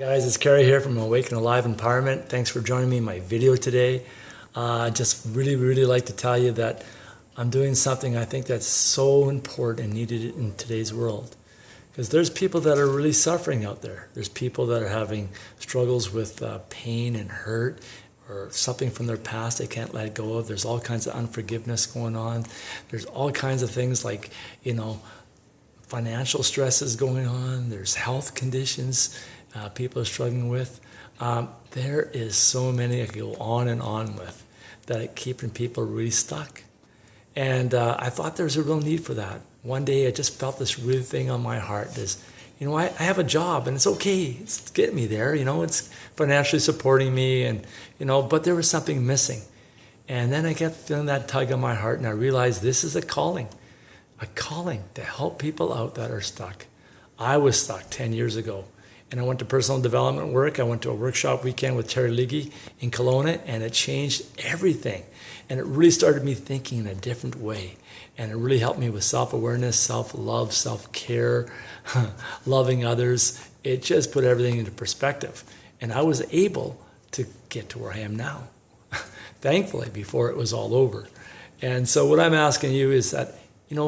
Guys, it's Kerry here from Awaken Alive Empowerment. Thanks for joining me in my video today. Just really like to tell you that I'm doing something I think that's so important and needed in today's world. Because there's people that are really suffering out there. There's people that are having struggles with pain and hurt or something from their past they can't let go of. There's all kinds of unforgiveness going on. There's all kinds of things like, financial stresses going on. There's health conditions people are struggling with. There is so many I could go on and on with that are keeping people really stuck. And I thought there was a real need for that. One day I just felt this real thing on my heart. I have a job and it's okay. It's getting me there. It's financially supporting me but there was something missing. And then I kept feeling that tug on my heart and I realized this is a calling to help people out that are stuck. I was stuck 10 years ago. And I went to personal development work. I went to a workshop weekend with Lige in Kelowna, and it changed everything. And it really started me thinking in a different way. And it really helped me with self-awareness, self-love, self-care, loving others. It just put everything into perspective. And I was able to get to where I am now, thankfully, before it was all over. And so what I'm asking you is that,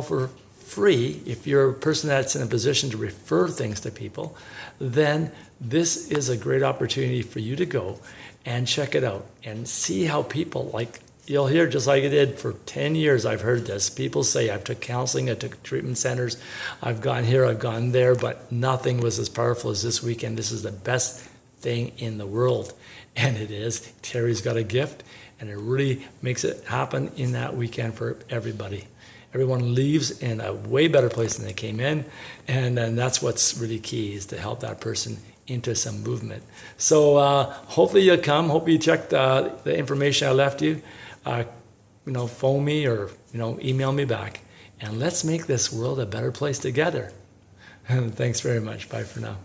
for free, if you're a person that's in a position to refer things to people, then this is a great opportunity for you to go and check it out and see how people, like you'll hear, just like I did for 10 years, I've heard this. People say, I've took counseling, I took treatment centers, I've gone here, I've gone there, but nothing was as powerful as this weekend. This is the best thing in the world. And it is. Terry's got a gift, and it really makes it happen in that weekend for everybody. Everyone leaves in a way better place than they came in, and that's what's really key, is to help that person into some movement. So hopefully you'll come. Hope you check the information I left you. Phone me or email me back, and let's make this world a better place together. Thanks very much. Bye for now.